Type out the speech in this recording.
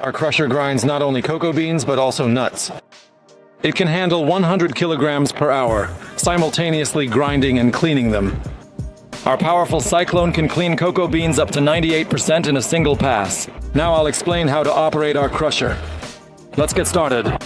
Our crusher grinds not only cocoa beans, but also nuts. It can handle 100 kilograms per hour, simultaneously grinding and cleaning them. Our powerful cyclone can clean cocoa beans up to 98% in a single pass. Now I'll explain how to operate our crusher. Let's get started.